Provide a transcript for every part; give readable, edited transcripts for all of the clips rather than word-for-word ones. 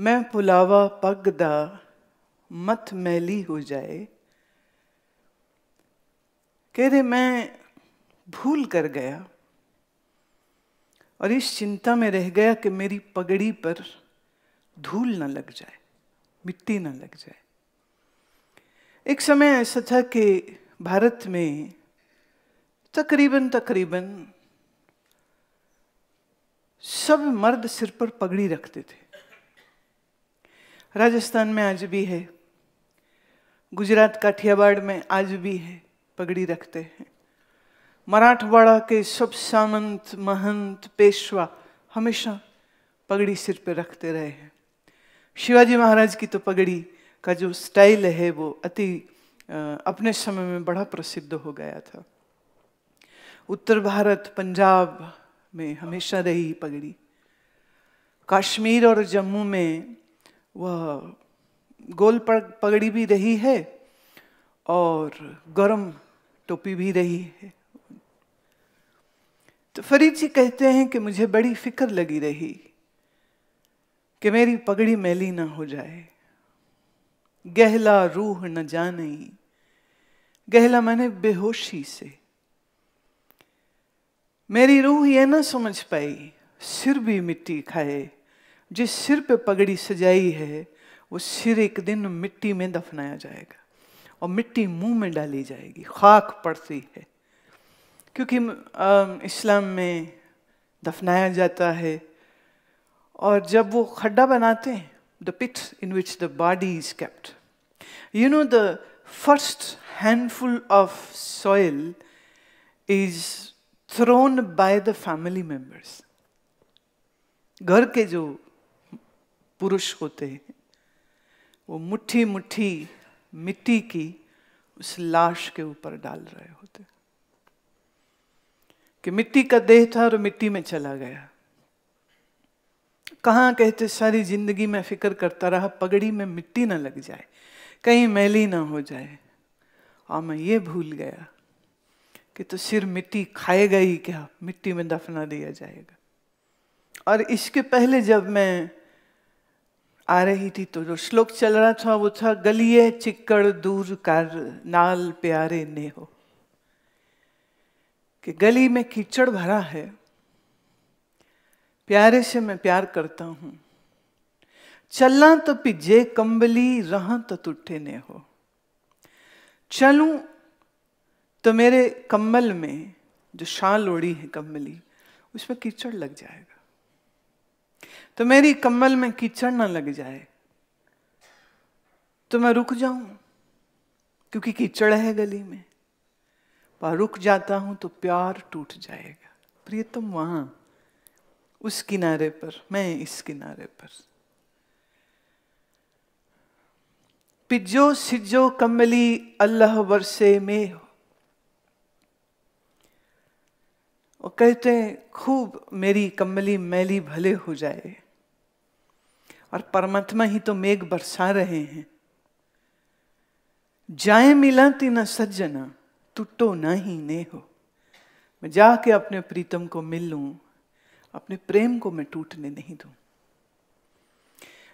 मैं पुलावा पगदा मत मैली हो जाए। कह रहे मैं भूल कर गया और इस चिंता में रह गया कि मेरी पगड़ी पर धूल न लग जाए, मिट्टी न लग जाए। एक समय ऐसा था कि भारत में तकरीबन सब मर्द सिर पर पगड़ी रखते थे। राजस्थान में आज भी है, गुजरात काठियावाड़ में आज भी है, पगड़ी रखते हैं। मराठवाड़ा के सब सामंत, महंत, पेशवा हमेशा पगड़ी सिर पे रखते रहे हैं। शिवाजी महाराज की तो पगड़ी का जो स्टाइल है वो अति अपने समय में बड़ा प्रसिद्ध हो गया था। उत्तर भारत, पंजाब में हमेशा रही पगड़ी। कश्मीर और जम्मू में वह गोल पगड़ी भी रही है और गरम टोपी भी रही है। तो फरीद जी कहते हैं कि मुझे बड़ी फिक्र लगी रही कि मेरी पगड़ी मैली ना हो जाए। गहला रूह न जाने, गहला मैंने बेहोशी से। मेरी रूह ये ना समझ पाई सिर भी मिट्टी खाए। जिस सिर पे पगड़ी सजाई है वो सिर एक दिन मिट्टी में दफनाया जाएगा और मिट्टी मुंह में डाली जाएगी, खाक पड़ती है। क्योंकि इस्लाम में दफनाया जाता है और जब वो खड्डा बनाते हैं, the pit in which the body is kept, you know, the first handful of soil is thrown by the family members. घर के जो पुरुष होते हैं वो मुट्ठी मुट्ठी मिट्टी की उस लाश के ऊपर डाल रहे होते कि मिट्टी का देह था और मिट्टी में चला गया। कहाँ कहते सारी जिंदगी में फिक्र करता रहा पगड़ी में मिट्टी ना लग जाए, कहीं मैली ना हो जाए। और मैं ये भूल गया कि तो सिर मिट्टी खाएगा ही क्या, मिट्टी में दफना दिया जाएगा। और इसके पहले जब मैं आ रही थी तो जो श्लोक चल रहा था वो था, गलिए चिक्कड़ दूर कर नाल प्यारे ने हो। कि गली में कीचड़ भरा है, प्यारे से मैं प्यार करता हूं। चलना तो पिजे कंबली, रहा तो तुठे ने हो। चलूं तो मेरे कम्बल में जो शाल ओढ़ी है कंबली, उसमें कीचड़ लग जाएगा। तो मेरी कम्बल में कीचड़ ना लग जाए तो मैं रुक जाऊं, क्योंकि कीचड़ है गली में। पर रुक जाता हूं तो प्यार टूट जाएगा। प्रियतम वहां उस किनारे पर, मैं इस किनारे पर। पिज्जो सिज्जो कम्बली अल्लाह वर्षे में हो। वो कहते हैं खूब मेरी कम्बली मैली भले हो जाए, और परमात्मा ही तो मेघ बरसा रहे हैं। जाए मिलाती न सज्जना, टूटो ना ही ने हो। मैं जाके अपने प्रीतम को मिल लूं, अपने प्रेम को मैं टूटने नहीं दूं।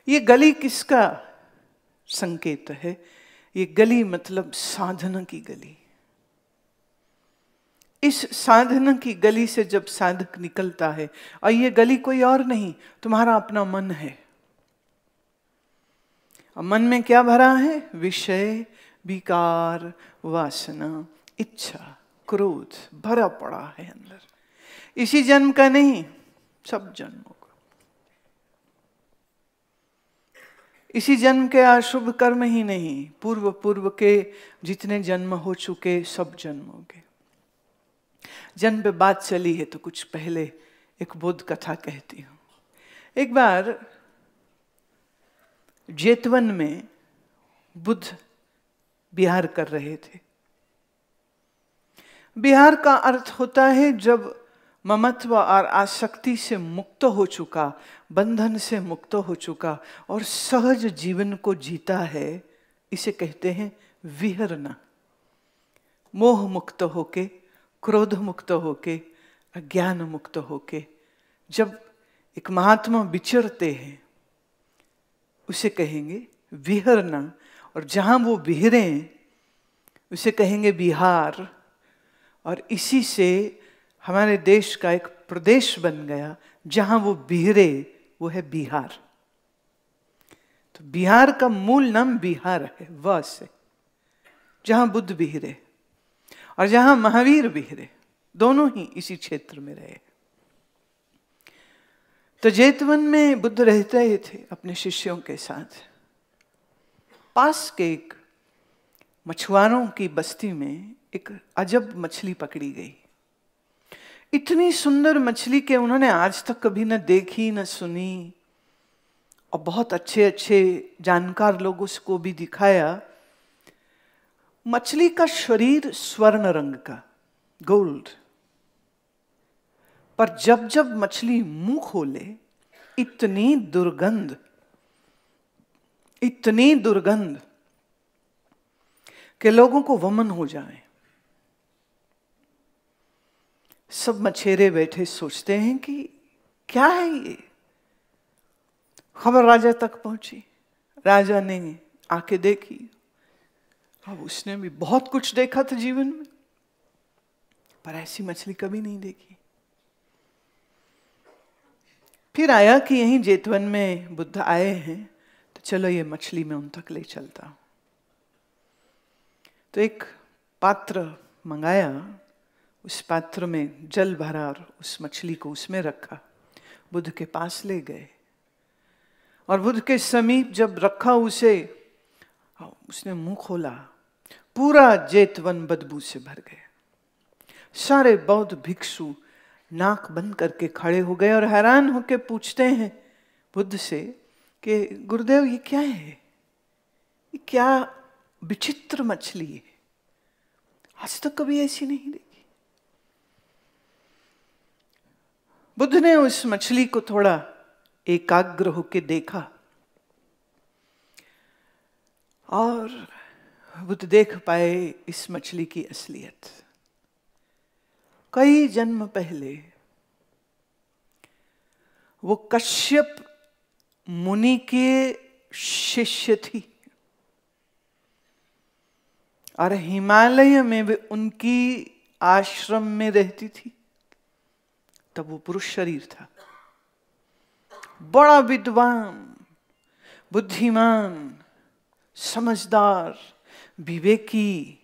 ये गली किसका संकेत है? ये गली मतलब साधना की गली। इस साधना की गली से जब साधक निकलता है, और ये गली कोई और नहीं, तुम्हारा अपना मन है। और मन में क्या भरा है? विषय, विकार, वासना, इच्छा, क्रोध भरा पड़ा है अंदर। इसी जन्म का नहीं, सब जन्मों का। इसी जन्म के अशुभ कर्म ही नहीं, पूर्व पूर्व के जितने जन्म हो चुके सब जन्मों के। जन्म पे बात चली है तो कुछ पहले एक बोध कथा कहती हूं। एक बार जेतवन में बुद्ध विहार कर रहे थे। विहार का अर्थ होता है जब ममत्व और आसक्ति से मुक्त हो चुका, बंधन से मुक्त हो चुका और सहज जीवन को जीता है, इसे कहते हैं विहरना। मोह मुक्त होके, क्रोध मुक्त होके, अज्ञान मुक्त होके जब एक महात्मा विचरते हैं उसे कहेंगे विहरना, और जहां वो विहरे उसे कहेंगे बिहार। और इसी से हमारे देश का एक प्रदेश बन गया जहां वो बिहरे, वो है बिहार। तो बिहार का मूल नाम बिहार है, व से, जहां बुद्ध बिहरे और जहां महावीर बिहरे, दोनों ही इसी क्षेत्र में रहे। तो जेतवन में बुद्ध रहते थे अपने शिष्यों के साथ। पास के एक मछुआरों की बस्ती में एक अजब मछली पकड़ी गई। इतनी सुंदर मछली के उन्होंने आज तक कभी न देखी न सुनी, और बहुत अच्छे अच्छे जानकार लोगों को भी दिखाया। मछली का शरीर स्वर्ण रंग का, गोल्ड, पर जब जब मछली मुंह खोले इतनी दुर्गंध, इतनी दुर्गंध कि लोगों को वमन हो जाए। सब मछेरे बैठे सोचते हैं कि क्या है ये। खबर राजा तक पहुंची, राजा ने आके देखी। अब उसने भी बहुत कुछ देखा था जीवन में, पर ऐसी मछली कभी नहीं देखी। फिर आया कि यहीं जेतवन में बुद्ध आए हैं, तो चलो ये मछली मैं उन तक ले चलता हूं। तो एक पात्र मंगाया, उस पात्र में जल भरा और उस मछली को उसमें रखा, बुद्ध के पास ले गए। और बुद्ध के समीप जब रखा उसे, उसने मुंह खोला, पूरा जेतवन बदबू से भर गया। सारे बौद्ध भिक्षु नाक बंद करके खड़े हो गए और हैरान होकर पूछते हैं बुद्ध से कि गुरुदेव ये क्या है, ये क्या विचित्र मछली है, आज तक कभी ऐसी नहीं देखी। बुद्ध ने उस मछली को थोड़ा एकाग्र होकर देखा और बुद्ध देख पाए इस मछली की असलियत। कई जन्म पहले वो कश्यप मुनि के शिष्य थी और हिमालय में वे उनकी आश्रम में रहती थी। तब वो पुरुष शरीर था, बड़ा विद्वान, बुद्धिमान, समझदार, विवेकी,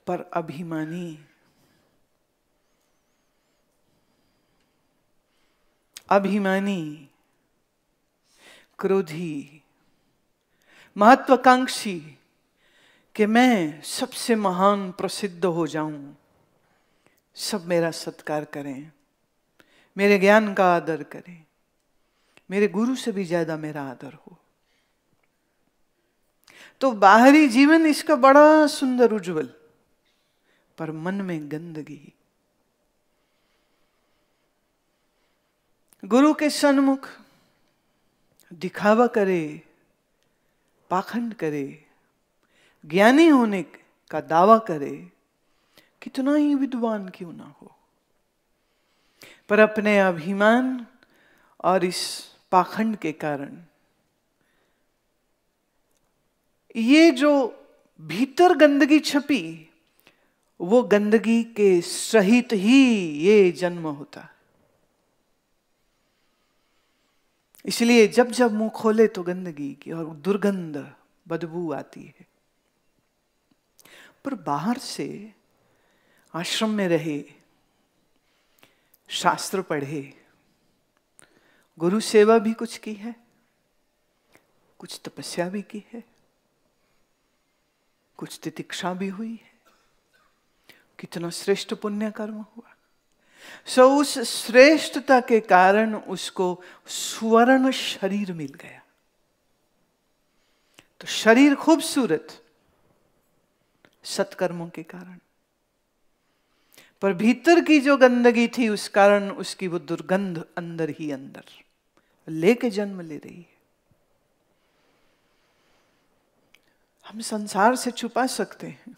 पर अभिमानी, क्रोधी, महत्वाकांक्षी कि मैं सबसे महान प्रसिद्ध हो जाऊं, सब मेरा सत्कार करें, मेरे ज्ञान का आदर करें, मेरे गुरु से भी ज्यादा मेरा आदर हो। तो बाहरी जीवन इसका बड़ा सुंदर उज्जवल, पर मन में गंदगी। गुरु के सन्मुख दिखावा करे, पाखंड करे, ज्ञानी होने का दावा करे, कितना ही विद्वान क्यों ना हो, पर अपने अभिमान और इस पाखंड के कारण ये जो भीतर गंदगी छपी, वो गंदगी के सहित ही ये जन्म होता है। इसलिए जब जब मुंह खोले तो गंदगी की और दुर्गंध, बदबू आती है। पर बाहर से आश्रम में रहे, शास्त्र पढ़े, गुरु सेवा भी कुछ की है, कुछ तपस्या भी की है, कुछ तितिक्षा भी हुई है, कितना श्रेष्ठ पुण्य कर्म हुआ। सो उस श्रेष्ठता के कारण उसको स्वर्ण शरीर मिल गया। तो शरीर खूबसूरत सत्कर्मों के कारण, पर भीतर की जो गंदगी थी उस कारण उसकी वो दुर्गंध अंदर ही अंदर लेके जन्म ले रही है। हम संसार से छुपा सकते हैं,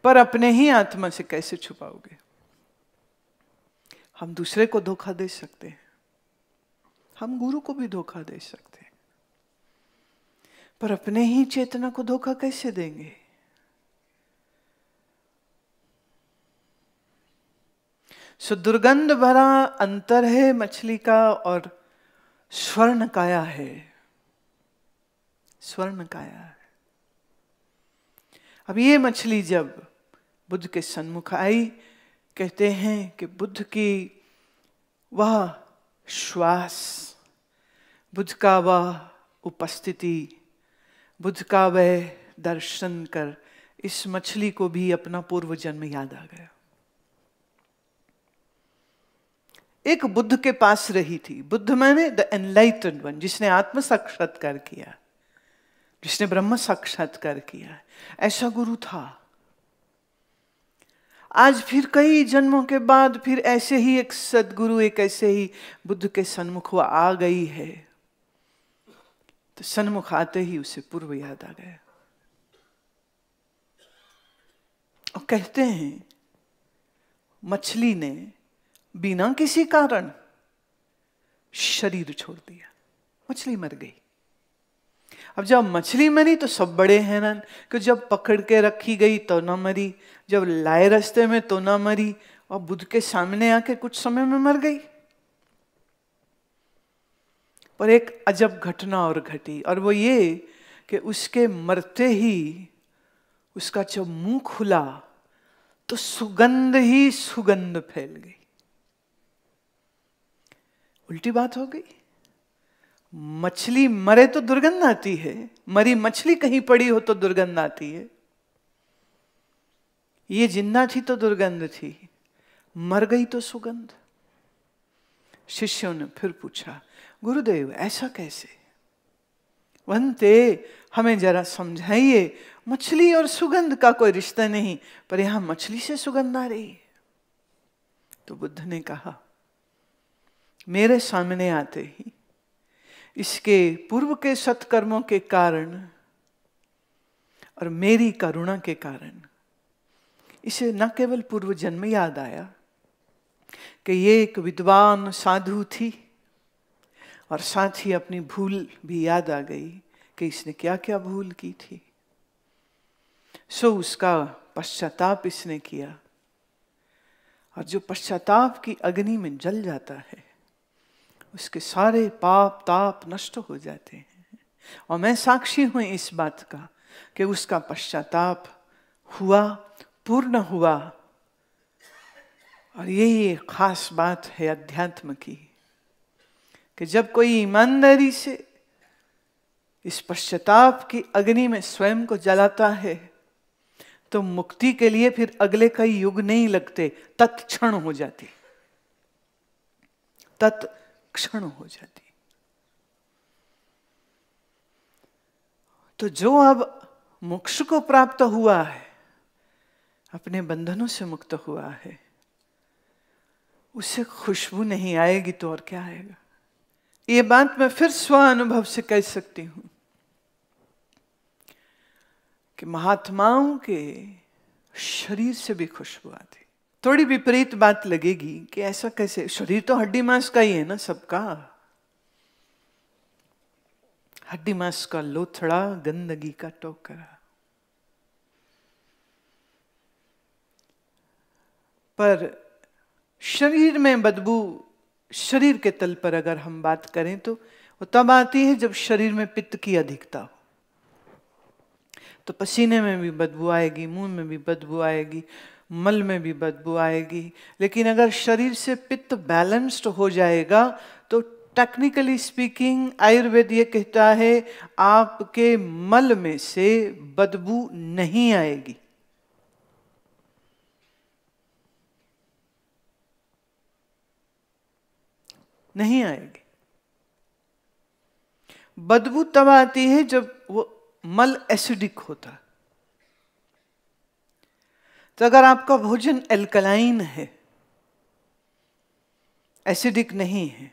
पर अपने ही आत्मा से कैसे छुपाओगे। हम दूसरे को धोखा दे सकते हैं, हम गुरु को भी धोखा दे सकते हैं, पर अपने ही चेतना को धोखा कैसे देंगे? सो दुर्गंध भरा अंतर है मछली का और स्वर्ण काया है। स्वर्ण काया है। अब ये मछली जब बुद्ध के सन्मुख आई, कहते हैं कि बुद्ध की वह श्वास, बुद्ध का वह उपस्थिति, बुद्ध का वह दर्शन कर इस मछली को भी अपना पूर्व जन्म याद आ गया। एक बुद्ध के पास रही थी। बुद्ध माने द एनलाइटेंड वन, जिसने आत्म साक्षात्कार किया, जिसने ब्रह्म साक्षात्कार किया, ऐसा गुरु था। आज फिर कई जन्मों के बाद फिर ऐसे ही एक सदगुरु, एक ऐसे ही बुद्ध के सन्मुख वो आ गई है, तो सन्मुख आते ही उसे पूर्व याद आ गया। और कहते हैं मछली ने बिना किसी कारण शरीर छोड़ दिया, मछली मर गई। अब जब मछली मरी तो सब बड़े हैरान कि जब पकड़ के रखी गई तो ना मरी, जब लाए रास्ते में तो ना मरी, और बुद्ध के सामने आके कुछ समय में मर गई। पर एक अजब घटना और घटी, और वो ये कि उसके मरते ही उसका जब मुंह खुला तो सुगंध ही सुगंध फैल गई। उल्टी बात हो गई। मछली मरे तो दुर्गंध आती है, मरी मछली कहीं पड़ी हो तो दुर्गंध आती है। ये जिंदा थी तो दुर्गंध थी, मर गई तो सुगंध। शिष्यों ने फिर पूछा, गुरुदेव ऐसा कैसे? वंते हमें जरा समझाइए, मछली और सुगंध का कोई रिश्ता नहीं, पर यहां मछली से सुगंध आ रही है। तो बुद्ध ने कहा, मेरे सामने आते ही इसके पूर्व के सत्कर्मों के कारण और मेरी करुणा के कारण इसे न केवल पूर्व जन्म याद आया कि ये एक विद्वान साधु थी, और साथ ही अपनी भूल भी याद आ गई कि इसने क्या क्या भूल की थी। सो उसका पश्चाताप इसने किया, और जो पश्चाताप की अग्नि में जल जाता है उसके सारे पाप ताप नष्ट हो जाते हैं। और मैं साक्षी हूं इस बात का कि उसका पश्चाताप हुआ, पूर्ण हुआ। और यही एक खास बात है अध्यात्म की कि जब कोई ईमानदारी से इस पश्चाताप की अग्नि में स्वयं को जलाता है तो मुक्ति के लिए फिर अगले कई युग नहीं लगते, तत्क्षण हो जाती, तत्क्षण हो जाती। तो जो अब मोक्ष को प्राप्त हुआ है, अपने बंधनों से मुक्त हुआ है, उसे खुशबू नहीं आएगी तो और क्या आएगा? ये बात मैं फिर स्व अनुभव से कह सकती हूं कि महात्माओं के शरीर से भी खुशबू आती। थोड़ी विपरीत बात लगेगी कि ऐसा कैसे, शरीर तो हड्डी मांस का ही है ना सबका। हड्डी मांस का लोथड़ा, गंदगी का टोकरा। पर शरीर में बदबू, शरीर के तल पर अगर हम बात करें तो वो तब आती है जब शरीर में पित्त की अधिकता हो। तो पसीने में भी बदबू आएगी, मुंह में भी बदबू आएगी, मल में भी बदबू आएगी। लेकिन अगर शरीर से पित्त बैलेंस्ड हो जाएगा तो टेक्निकली स्पीकिंग आयुर्वेद ये कहता है आपके मल में से बदबू नहीं आएगी। नहीं आएगी। बदबू तब आती है जब वो मल एसिडिक होता। तो अगर आपका भोजन एल्कलाइन है, एसिडिक नहीं है,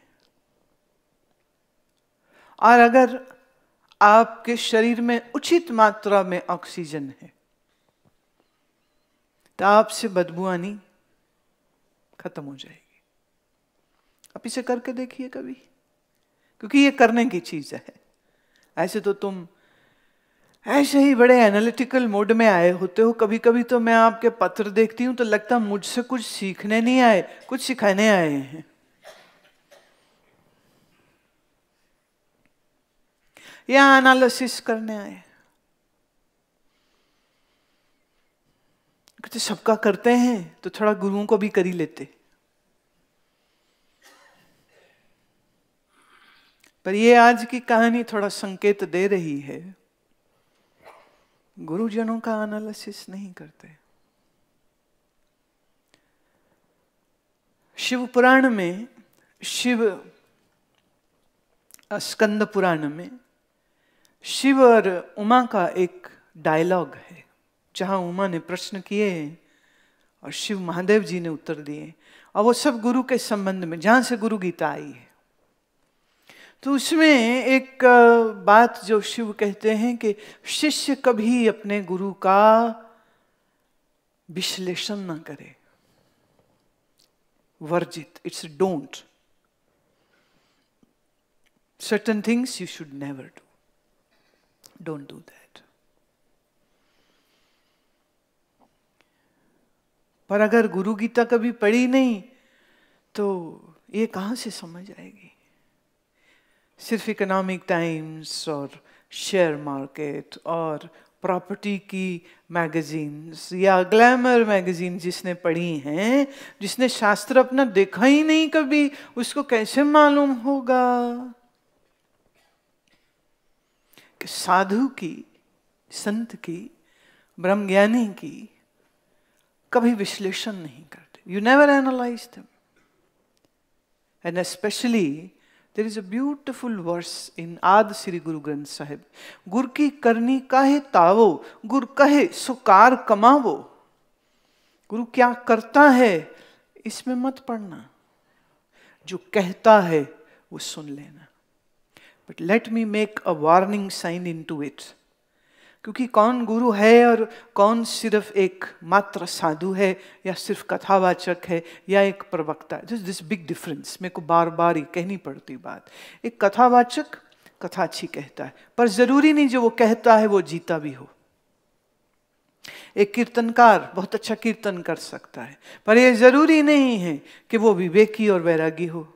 और अगर आपके शरीर में उचित मात्रा में ऑक्सीजन है, तो आपसे बदबू आनी खत्म हो जाएगी। आप इसे करके देखिए कभी। क्योंकि ये करने की चीज है। ऐसे तो तुम ऐसे ही बड़े एनालिटिकल मोड में आए होते हो। कभी कभी तो मैं आपके पत्र देखती हूं तो लगता मुझसे कुछ सीखने नहीं आए, कुछ सिखाने आए हैं। या एनालिसिस करने आए। कहते सबका करते हैं तो थोड़ा गुरुओं को भी कर ही लेते। पर ये आज की कहानी थोड़ा संकेत दे रही है, गुरुजनों का एनालिसिस नहीं करते। शिव पुराण में, शिव स्कंद पुराण में शिव और उमा का एक डायलॉग है, जहां उमा ने प्रश्न किए और शिव महादेव जी ने उत्तर दिए, और वो सब गुरु के संबंध में, जहां से गुरु गीता आई है। तो उसमें एक बात जो शिव कहते हैं कि शिष्य कभी अपने गुरु का विश्लेषण ना करे, वर्जित, it's don't. Certain things you should never do. Don't do that. पर अगर गुरु गीता कभी पढ़ी नहीं तो ये कहां से समझ आएगी? सिर्फ इकोनॉमिक टाइम्स और शेयर मार्केट और प्रॉपर्टी की मैगजीन्स या ग्लैमर मैगजीन जिसने पढ़ी हैं, जिसने शास्त्र अपना देखा ही नहीं कभी, उसको कैसे मालूम होगा कि साधु की, संत की, ब्रह्मज्ञानी की कभी विश्लेषण नहीं करते। You never analyse them. And specially there is a beautiful verse in Aad Shri Guru Granth Sahib, गुर की करनी काहे तावो, गुर कहे सुकार कमावो। गुरु क्या करता है इसमें मत पढ़ना, जो कहता है वो सुन लेना। But let me make a warning sign in to it, क्योंकि कौन गुरु है और कौन सिर्फ एक मात्र साधु है या सिर्फ कथावाचक है या एक प्रवक्ता है, दिस बिग डिफरेंस। मेरे को बार बार ये कहनी पड़ती बात। एक कथावाचक कथा अच्छी कहता है, पर जरूरी नहीं जो वो कहता है वो जीता भी हो। एक कीर्तनकार बहुत अच्छा कीर्तन कर सकता है, पर यह जरूरी नहीं है कि वो विवेकी और वैरागी हो।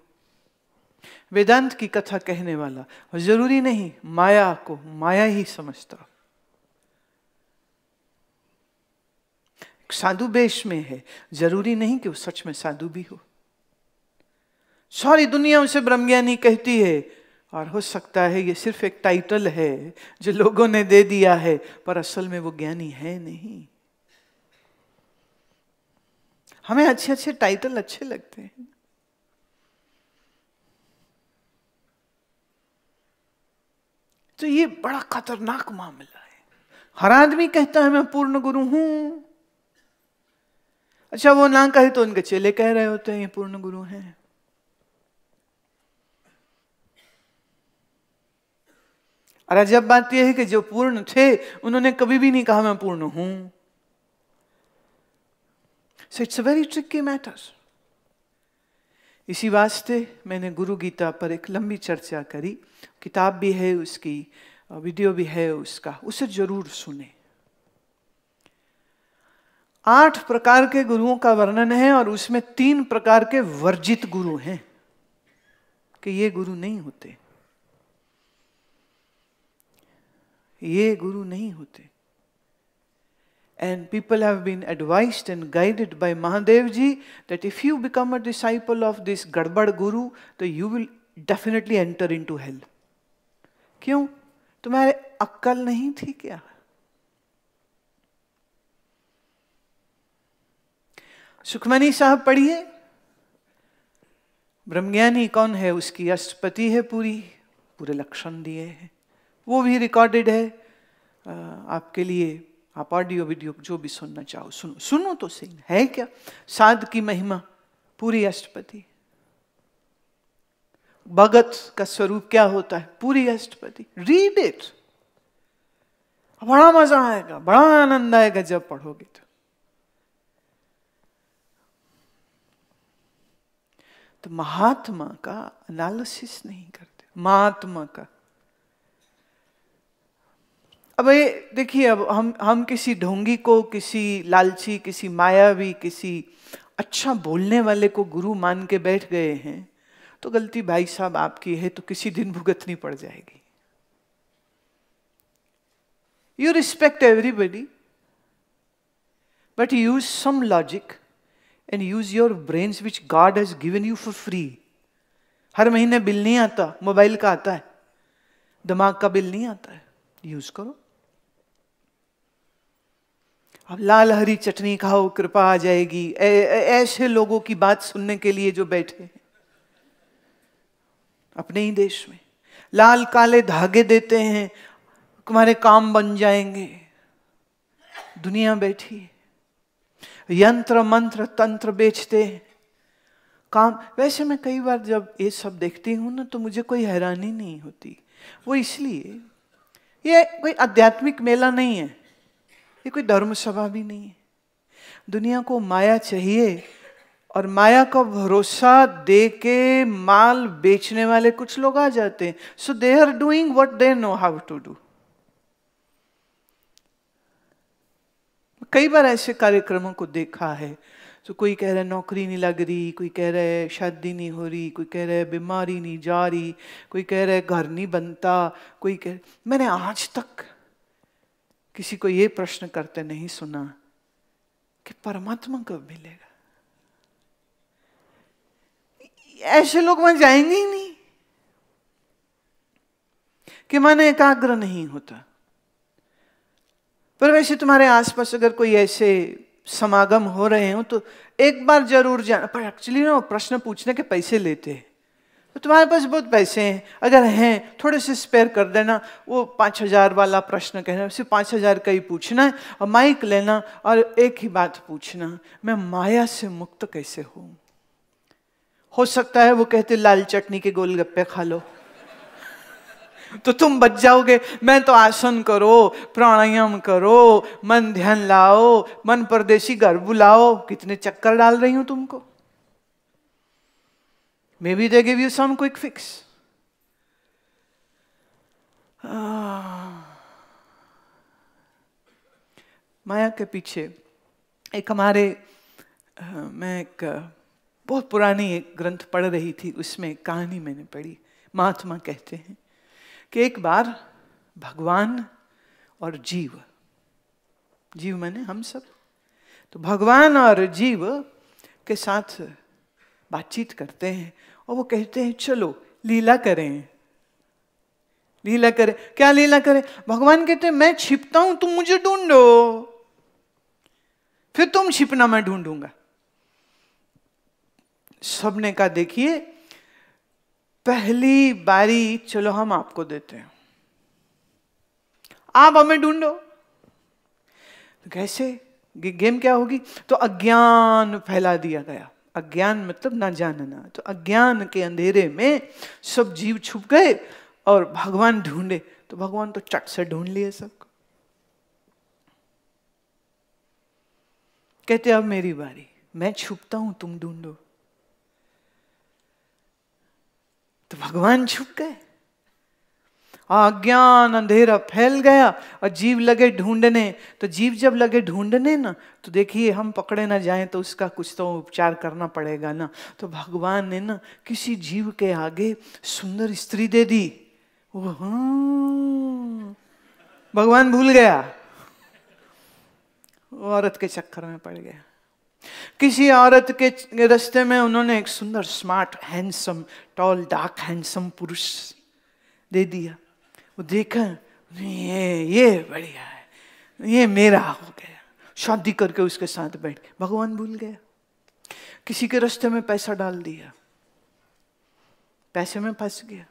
वेदांत की कथा कहने वाला जरूरी नहीं माया को माया ही समझता। साधु वेश में है, जरूरी नहीं कि वो सच में साधु भी हो। सारी दुनिया उसे ब्रह्मज्ञानी कहती है, और हो सकता है ये सिर्फ एक टाइटल है जो लोगों ने दे दिया है, पर असल में वो ज्ञानी है नहीं। हमें अच्छे अच्छे टाइटल अच्छे लगते हैं। तो ये बड़ा खतरनाक मामला है। हर आदमी कहता है मैं पूर्ण गुरु हूं। अच्छा, वो ना कहे तो उनके चेले कह रहे होते हैं ये पूर्ण गुरु हैं। और अजब बात यह है कि जो पूर्ण थे उन्होंने कभी भी नहीं कहा मैं पूर्ण हूं। So it's a very tricky matter. इसी वास्ते मैंने गुरु गीता पर एक लंबी चर्चा करी। किताब भी है उसकी, वीडियो भी है उसका, उसे जरूर सुने। 8 प्रकार के गुरुओं का वर्णन है और उसमें 3 प्रकार के वर्जित गुरु हैं कि ये गुरु नहीं होते, ये गुरु नहीं होते। And people have been advised and guided by Mahadev ji that if you become a disciple of this Gadbad Guru, तो you will definitely enter into hell. क्यों? तुम्हारे अक्ल नहीं थी क्या? सुखमनी साहब पढ़िए, ब्रह्मज्ञानी कौन है, उसकी अष्टपति है, पूरे लक्षण दिए हैं। वो भी रिकॉर्डेड है आपके लिए। आप ऑडियो वीडियो जो भी सुनना चाहो सुनो तो सही। है क्या साध की महिमा, पूरी अष्टपति। भगत का स्वरूप क्या होता है, पूरी अष्टपति। रीड इट, बड़ा मजा आएगा, बड़ा आनंद आएगा जब पढ़ोगे तो महात्मा का एनालिसिस नहीं करते। महात्मा का। अब ये देखिए, अब हम किसी ढोंगी को, किसी लालची, किसी मायावी, किसी अच्छा बोलने वाले को गुरु मान के बैठ गए हैं, तो गलती भाई साहब आपकी है, तो किसी दिन भुगतनी पड़ जाएगी। You respect everybody, but use some logic and use your brains which God has given you for free. हर महीने बिल नहीं आता, मोबाइल का आता है, दिमाग का बिल नहीं आता है, यूज करो। अब लाल हरी चटनी खाओ, कृपा आ जाएगी, ऐसे लोगों की बात सुनने के लिए जो बैठे हैं अपने ही देश में, लाल काले धागे देते हैं, तुम्हारे काम बन जाएंगे। दुनिया बैठी है, यंत्र मंत्र तंत्र बेचते हैं, काम। वैसे मैं कई बार जब ये सब देखती हूं ना, तो मुझे कोई हैरानी नहीं होती। वो इसलिए, ये कोई आध्यात्मिक मेला नहीं है, ये कोई धर्म सभा भी नहीं है। दुनिया को माया चाहिए, और माया का भरोसा दे के माल बेचने वाले कुछ लोग आ जाते हैं। So they are doing what they know how to do. कई बार ऐसे कार्यक्रमों को देखा है, तो कोई कह रहा है नौकरी नहीं लग रही, कोई कह रहा है शादी नहीं हो रही, कोई कह रहा है बीमारी नहीं जा रही, कोई कह रहा है घर नहीं बनता, कोई कह। मैंने आज तक किसी को ये प्रश्न करते नहीं सुना कि परमात्मा कब मिलेगा। ऐसे लोग वहां जाएंगे ही नहीं, कि मन एकाग्र नहीं होता। पर वैसे तुम्हारे आसपास अगर कोई ऐसे समागम हो रहे हो, तो एक बार जरूर जाना। पर एक्चुअली ना, प्रश्न पूछने के पैसे लेते हैं, तो तुम्हारे पास बहुत पैसे हैं, अगर हैं थोड़े से स्पेयर कर देना। वो 5,000 वाला प्रश्न कहना, सिर्फ 5,000 का ही पूछना है, और माइक लेना और एक ही बात पूछना, मैं माया से मुक्त कैसे हूं। हो सकता है वो कहते लाल चटनी के गोलगप्पे खा लो, तो तुम बच जाओगे। मैं तो आसन करो, प्राणायाम करो, मन ध्यान लाओ, मन परदेसी घर बुलाओ, कितने चक्कर डाल रही हूं तुमको। Maybe they give you some quick fix. माया के पीछे एक हमारे, मैं एक बहुत पुरानी एक ग्रंथ पढ़ रही थी, उसमें एक कहानी मैंने पढ़ी। महात्मा कहते हैं कि एक बार भगवान और जीव, जीव माने हम सब, तो भगवान और जीव के साथ बातचीत करते हैं, और वो कहते हैं चलो लीला करें। लीला करें, क्या लीला करें? भगवान कहते हैं मैं छिपता हूं, तुम मुझे ढूंढो, फिर तुम छिपना, मैं ढूंढूंगा। सबने कहा देखिए, पहली बारी चलो हम आपको देते हैं, आप हमें ढूंढो। तो कैसे गेम क्या होगी? तो अज्ञान फैला दिया गया। अज्ञान मतलब ना जानना। तो अज्ञान के अंधेरे में सब जीव छुप गए और भगवान ढूंढे, तो भगवान तो चट से ढूंढ लिए सबको। कहते अब मेरी बारी, मैं छुपता हूं, तुम ढूंढो। तो भगवान छुप गए, अज्ञान अंधेरा फैल गया और जीव लगे ढूंढने। तो जीव जब लगे ढूंढने ना, तो देखिए हम पकड़े ना जाएं तो उसका कुछ तो उपचार करना पड़ेगा ना। तो भगवान ने ना किसी जीव के आगे सुंदर स्त्री दे दी। वो भगवान भूल गया, औरत के चक्कर में पड़ गया। किसी औरत के रास्ते में उन्होंने एक सुंदर smart handsome tall dark handsome पुरुष दे दिया। वो देखा, ये बढ़िया है, ये मेरा हो गया, शादी करके उसके साथ बैठ गए। भगवान भूल गया। किसी के रास्ते में पैसा डाल दिया, पैसे में फंस गया।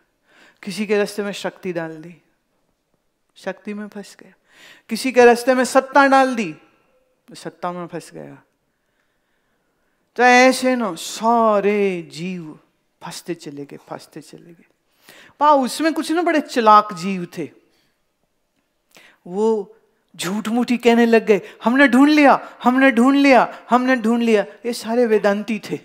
किसी के रास्ते में शक्ति डाल दी, शक्ति में फंस गया। किसी के रास्ते में सत्ता डाल दी, सत्ता में फंस गया। तो ऐसे ना सारे जीव फंसते चले गए, फंसते चले गए। पाओ उसमें कुछ ना बड़े चालाक जीव थे, वो झूठ मूठी कहने लग गए, हमने ढूंढ लिया, हमने ढूंढ लिया, हमने ढूंढ लिया। ये सारे वेदांती थे।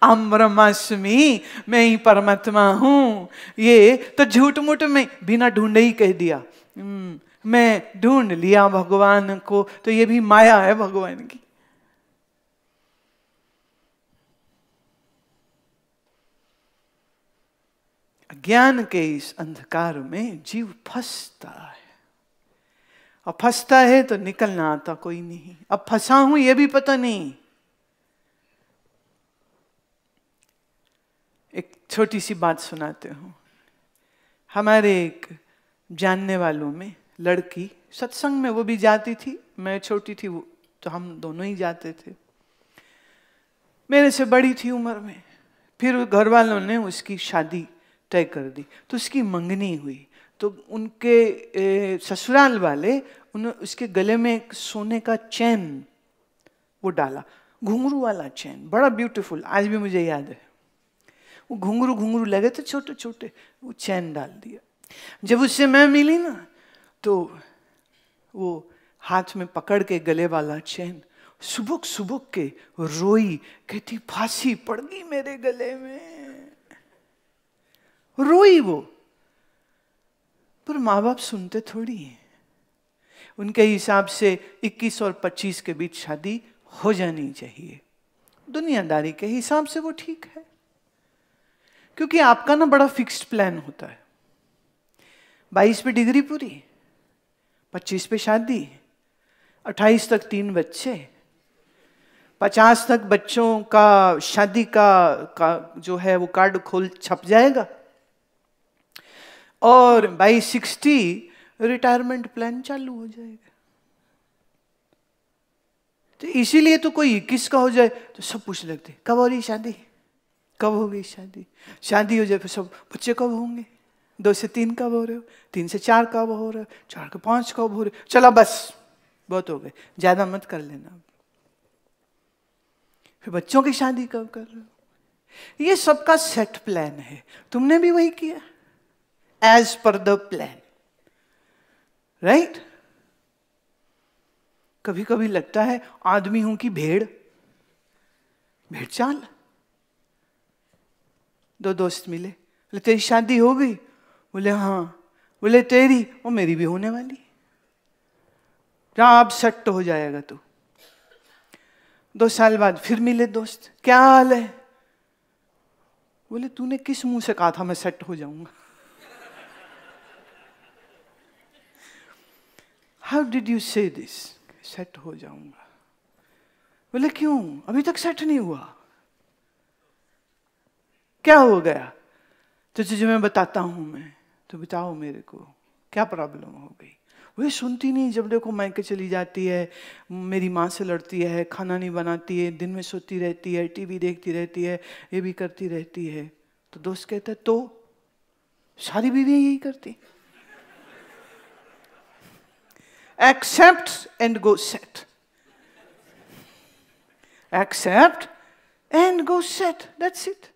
अहम ब्रह्मास्मि, मैं ही परमात्मा हूं। ये तो झूठ मूठ में बिना ढूंढे ही कह दिया, मैं ढूंढ लिया भगवान को, तो ये भी माया है भगवान की। अज्ञान के इस अंधकार में जीव फंसता है, और फंसता है तो निकलना आता कोई नहीं। अब फंसा हूं ये भी पता नहीं। एक छोटी सी बात सुनाते हूं। हमारे एक जानने वालों में लड़की, सत्संग में वो भी जाती थी, मैं छोटी थी वो, तो हम दोनों ही जाते थे। मेरे से बड़ी थी उम्र में। फिर घर वालों ने उसकी शादी तय कर दी, तो उसकी मंगनी हुई। तो उनके ससुराल वाले उन्होंने उसके गले में एक सोने का चैन वो डाला, घुंघरू वाला चैन, बड़ा ब्यूटीफुल, आज भी मुझे याद है। वो घुंघरू घुंघरू लगे थे छोटे छोटे, वो चैन डाल दिया। जब उससे मैं मिली ना, तो वो हाथ में पकड़ के गले वाला चैन सुबुक सुबुक के रोई, कहती फांसी पड़ गई मेरे गले में, रोई वो। पर माँ बाप सुनते थोड़ी हैं। उनके हिसाब से 21 और 25 के बीच शादी हो जानी चाहिए। दुनियादारी के हिसाब से वो ठीक है, क्योंकि आपका ना बड़ा फिक्स्ड प्लान होता है। 22 पे डिग्री पूरी, 25 पे शादी, 28 तक 3 बच्चे, 50 तक बच्चों का शादी का जो है वो कार्ड खोल छप जाएगा, और बाई 60 रिटायरमेंट प्लान चालू हो जाएगा। तो इसीलिए तो कोई 21 का हो जाए तो सब पूछने लगते कब हो रही शादी, कब हो गई शादी। शादी हो जाए फिर सब बच्चे कब होंगे, 2 से 3 कब हो रहे हो, 3 से 4 कब हो रहे हो, 4 से 5 कब हो रहे हो, चला बस बहुत हो गए, ज्यादा मत कर लेना। फिर बच्चों की शादी कब कर रहे हो। ये सबका सेट प्लान है, तुमने भी वही किया as per the plan, right. कभी कभी लगता है आदमी हूं कि भेड़, भेड़ चाल। 2 दोस्त मिले, बोले तेरी शादी हो गई, बोले हाँ, बोले तेरी और मेरी भी होने वाली, अब सेट हो जाएगा तू। 2 साल बाद फिर मिले दोस्त, क्या हाल है, बोले तूने किस मुंह से कहा था मैं सेट हो जाऊंगा। हाउ डिड यू से दिस, सेट हो जाऊंगा। बोले क्यों, अभी तक सेट नहीं हुआ, क्या हो गया। तो तुझे मैं बताता हूं, मैं तो बताओ मेरे को क्या प्रॉब्लम हो गई। वो सुनती नहीं, जब देखो मायके चली जाती है, मेरी माँ से लड़ती है, खाना नहीं बनाती है, दिन में सोती रहती है, टीवी देखती रहती है, ये भी करती रहती है। तो दोस्त कहता है तो सारी बीवियां यही करती, accept and go set, accept and go set, that's it।